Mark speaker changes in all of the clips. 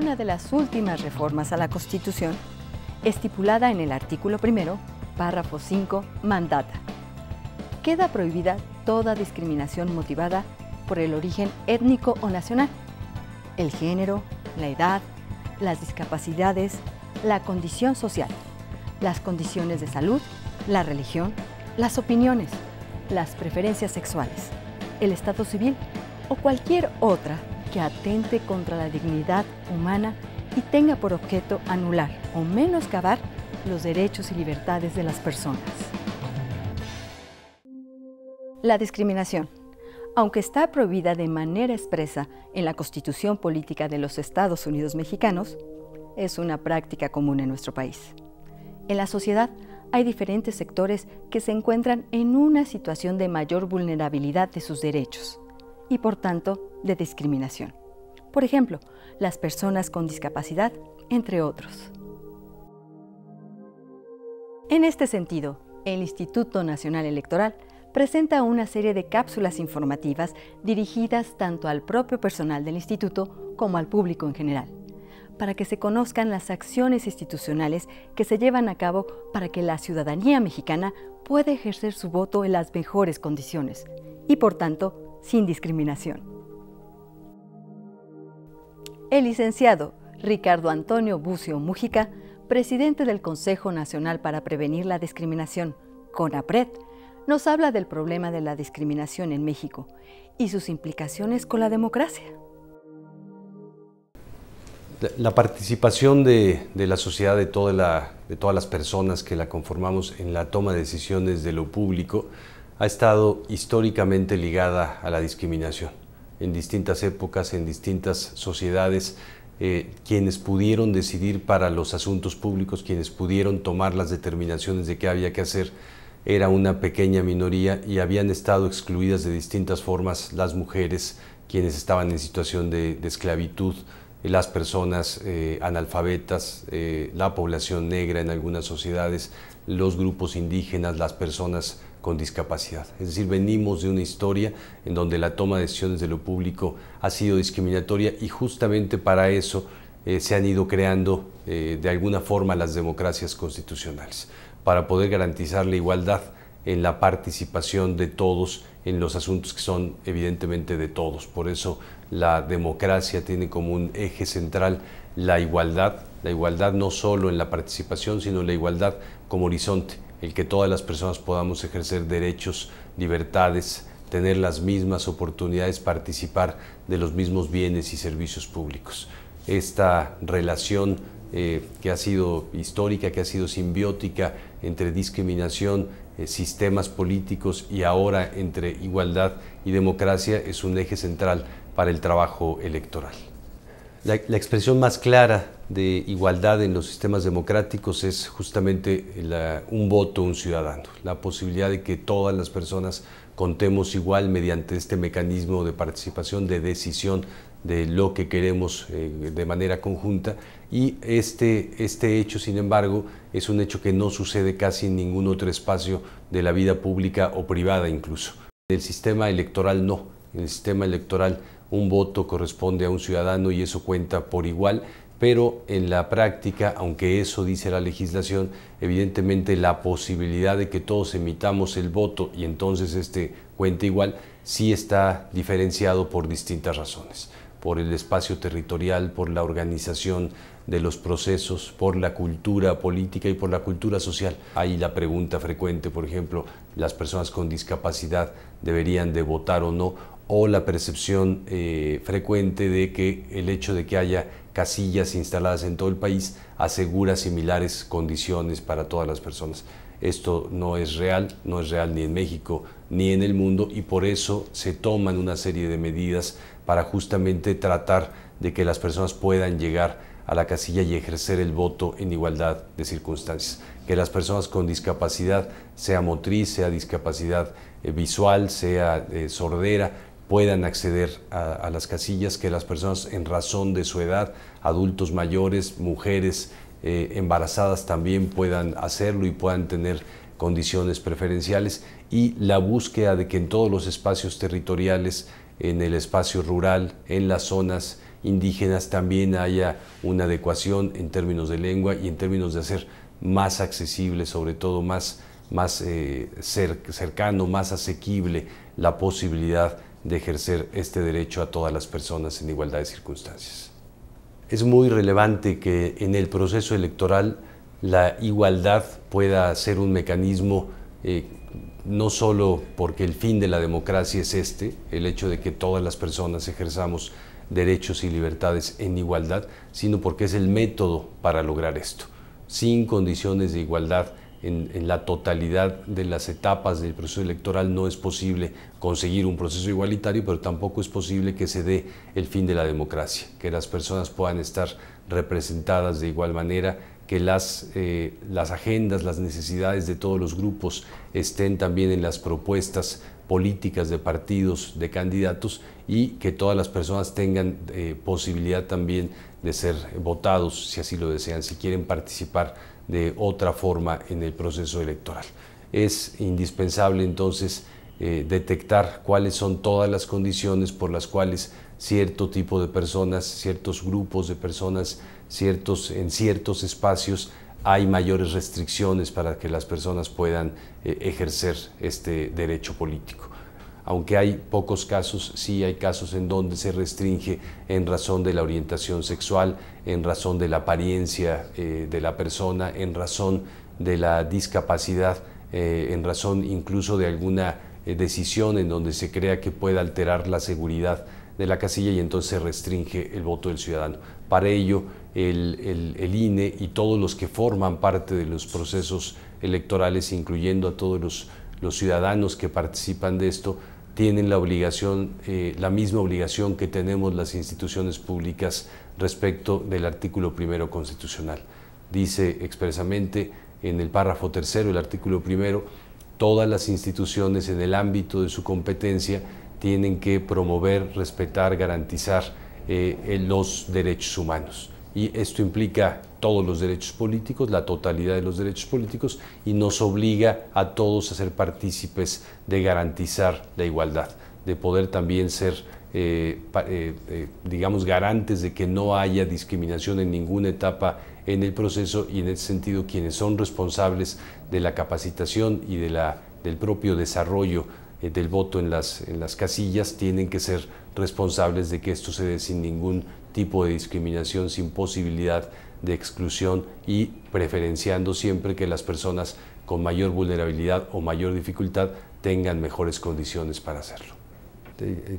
Speaker 1: una de las últimas reformas a la Constitución, estipulada en el artículo 1, párrafo 5, mandata: queda prohibida toda discriminación motivada por el origen étnico o nacional, el género, la edad, las discapacidades, la condición social, las condiciones de salud, la religión, las opiniones, las preferencias sexuales, el estado civil o cualquier otra que atente contra la dignidad humana y tenga por objeto anular o menoscabar los derechos y libertades de las personas. La discriminación, aunque está prohibida de manera expresa en la Constitución Política de los Estados Unidos Mexicanos, es una práctica común en nuestro país. En la sociedad hay diferentes sectores que se encuentran en una situación de mayor vulnerabilidad de sus derechos y, por tanto, de discriminación. Por ejemplo, las personas con discapacidad, entre otros. En este sentido, el Instituto Nacional Electoral presenta una serie de cápsulas informativas dirigidas tanto al propio personal del instituto como al público en general, para que se conozcan las acciones institucionales que se llevan a cabo para que la ciudadanía mexicana pueda ejercer su voto en las mejores condiciones y, por tanto, sin discriminación. El licenciado Ricardo Antonio Bucio Mújica, presidente del Consejo Nacional para Prevenir la Discriminación, CONAPRED, nos habla del problema de la discriminación en México y sus implicaciones con la democracia.
Speaker 2: La participación de la sociedad, de todas las personas que la conformamos en la toma de decisiones de lo público, ha estado históricamente ligada a la discriminación. En distintas épocas, en distintas sociedades, quienes pudieron decidir para los asuntos públicos, quienes pudieron tomar las determinaciones de qué había que hacer, era una pequeña minoría y habían estado excluidas de distintas formas las mujeres, quienes estaban en situación de esclavitud, las personas analfabetas, la población negra en algunas sociedades, los grupos indígenas, las personas con discapacidad. Es decir, venimos de una historia en donde la toma de decisiones de lo público ha sido discriminatoria y justamente para eso se han ido creando de alguna forma las democracias constitucionales, para poder garantizar la igualdad en la participación de todos en los asuntos que son evidentemente de todos. Por eso la democracia tiene como un eje central la igualdad no solo en la participación, sino la igualdad como horizonte, el que todas las personas podamos ejercer derechos, libertades, tener las mismas oportunidades, participar de los mismos bienes y servicios públicos. Esta relación que ha sido histórica, que ha sido simbiótica entre discriminación, sistemas políticos y ahora entre igualdad y democracia, es un eje central para el trabajo electoral. La expresión más clara de igualdad en los sistemas democráticos es justamente un voto, un ciudadano, la posibilidad de que todas las personas contemos igual mediante este mecanismo de participación, de decisión de lo que queremos de manera conjunta, y este hecho, sin embargo, es un hecho que no sucede casi en ningún otro espacio de la vida pública o privada incluso. En el sistema electoral no, en el sistema electoral un voto corresponde a un ciudadano y eso cuenta por igual, pero en la práctica, aunque eso dice la legislación, evidentemente la posibilidad de que todos emitamos el voto y entonces cuente igual, sí está diferenciado por distintas razones, por el espacio territorial, por la organización de los procesos, por la cultura política y por la cultura social. Hay la pregunta frecuente, por ejemplo, ¿las personas con discapacidad deberían de votar o no? O la percepción frecuente de que el hecho de que haya casillas instaladas en todo el país asegura similares condiciones para todas las personas. Esto no es real ni en México ni en el mundo, y por eso se toman una serie de medidas para justamente tratar de que las personas puedan llegar a la casilla y ejercer el voto en igualdad de circunstancias. Que las personas con discapacidad, sea motriz, sea discapacidad visual, sea sordera, puedan acceder a las casillas, que las personas en razón de su edad, adultos mayores, mujeres embarazadas también puedan hacerlo y puedan tener condiciones preferenciales, y la búsqueda de que en todos los espacios territoriales, en el espacio rural, en las zonas indígenas también haya una adecuación en términos de lengua y en términos de hacer más accesible, sobre todo más cercano, más asequible la posibilidad de ejercer este derecho a todas las personas en igualdad de circunstancias. Es muy relevante que en el proceso electoral la igualdad pueda ser un mecanismo no solo porque el fin de la democracia es el hecho de que todas las personas ejerzamos derechos y libertades en igualdad, sino porque es el método para lograr esto. Sin condiciones de igualdad en la totalidad de las etapas del proceso electoral no es posible conseguir un proceso igualitario, pero tampoco es posible que se dé el fin de la democracia, que las personas puedan estar representadas de igual manera, que las agendas, las necesidades de todos los grupos estén también en las propuestas políticas de partidos, de candidatos, y que todas las personas tengan posibilidad también de ser votados, si así lo desean, si quieren participar de otra forma en el proceso electoral. Es indispensable entonces detectar cuáles son todas las condiciones por las cuales cierto tipo de personas, ciertos grupos de personas, en ciertos espacios hay mayores restricciones para que las personas puedan ejercer este derecho político. Aunque hay pocos casos, sí hay casos en donde se restringe en razón de la orientación sexual, en razón de la apariencia de la persona, en razón de la discapacidad, en razón incluso de alguna decisión en donde se crea que pueda alterar la seguridad de la casilla, y entonces se restringe el voto del ciudadano. Para ello, el INE y todos los que forman parte de los procesos electorales, incluyendo a todos los ciudadanos que participan de esto, tienen la obligación, la misma obligación que tenemos las instituciones públicas respecto del artículo 1 constitucional. Dice expresamente en el párrafo 3 el artículo 1, todas las instituciones en el ámbito de su competencia tienen que promover, respetar, garantizar los derechos humanos. Y esto implica todos los derechos políticos, la totalidad de los derechos políticos, y nos obliga a todos a ser partícipes de garantizar la igualdad, de poder también ser, digamos, garantes de que no haya discriminación en ninguna etapa en el proceso, y en ese sentido quienes son responsables de la capacitación y del propio desarrollo del voto en las casillas tienen que ser responsables de que esto se dé sin ningún tipo de discriminación, sin posibilidad de exclusión, y preferenciando siempre que las personas con mayor vulnerabilidad o mayor dificultad tengan mejores condiciones para hacerlo.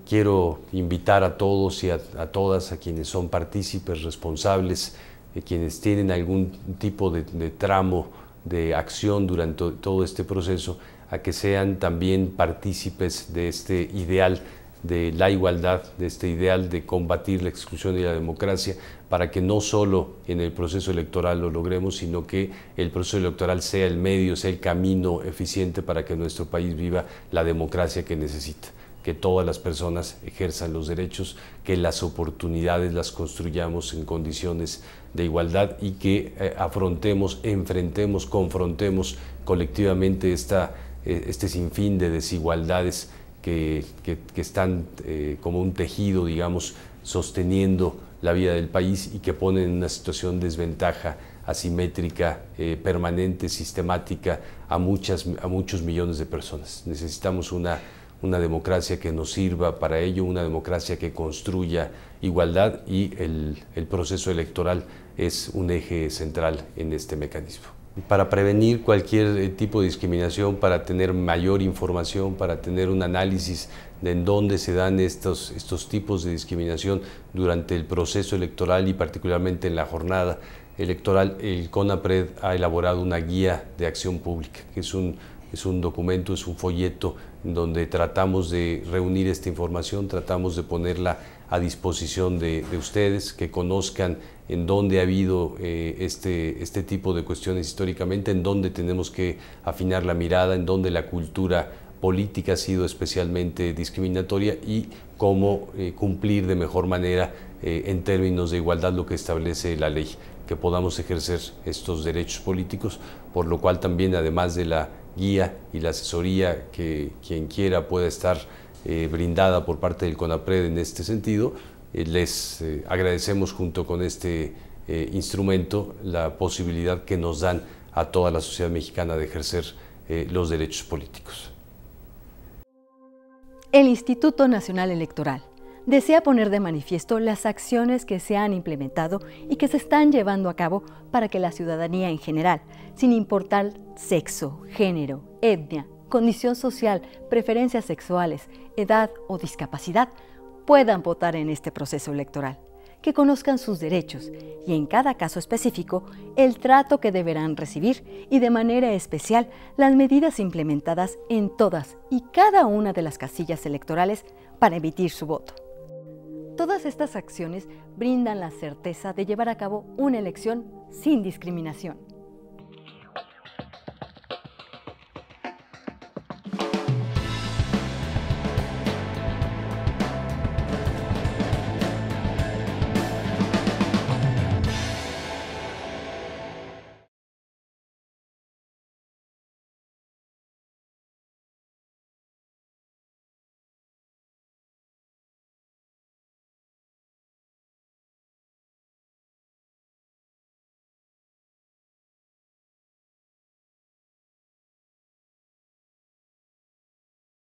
Speaker 2: Quiero invitar a todos y a todas, a quienes son partícipes, responsables, quienes tienen algún tipo de tramo de acción durante todo este proceso, a que sean también partícipes de este ideal de la igualdad, de este ideal de combatir la exclusión y la democracia, para que no solo en el proceso electoral lo logremos, sino que el proceso electoral sea el medio, sea el camino eficiente para que nuestro país viva la democracia que necesita, que todas las personas ejerzan los derechos, que las oportunidades las construyamos en condiciones de igualdad, y que afrontemos, enfrentemos, confrontemos colectivamente este sinfín de desigualdades que están como un tejido, digamos, sosteniendo la vida del país, y que ponen en una situación de desventaja asimétrica, permanente, sistemática a muchos millones de personas. Necesitamos una democracia que nos sirva para ello, una democracia que construya igualdad, y el proceso electoral es un eje central en este mecanismo. Para prevenir cualquier tipo de discriminación, para tener mayor información, para tener un análisis de en dónde se dan estos tipos de discriminación durante el proceso electoral y particularmente en la jornada electoral, el CONAPRED ha elaborado una guía de acción pública, que es un documento, es un folleto en donde tratamos de reunir esta información, tratamos de ponerla a disposición de ustedes, que conozcan en dónde ha habido este tipo de cuestiones históricamente, en dónde tenemos que afinar la mirada, en dónde la cultura política ha sido especialmente discriminatoria, y cómo cumplir de mejor manera en términos de igualdad lo que establece la ley, que podamos ejercer estos derechos políticos, por lo cual también, además de la guía y la asesoría que quien quiera pueda estar brindada por parte del CONAPRED en este sentido, Les agradecemos junto con este instrumento la posibilidad que nos dan a toda la sociedad mexicana de ejercer los derechos políticos.
Speaker 1: El Instituto Nacional Electoral desea poner de manifiesto las acciones que se han implementado y que se están llevando a cabo para que la ciudadanía en general, sin importar sexo, género, etnia, condición social, preferencias sexuales, edad o discapacidad, puedan votar en este proceso electoral, que conozcan sus derechos y en cada caso específico el trato que deberán recibir y de manera especial las medidas implementadas en todas y cada una de las casillas electorales para emitir su voto. Todas estas acciones brindan la certeza de llevar a cabo una elección sin discriminación.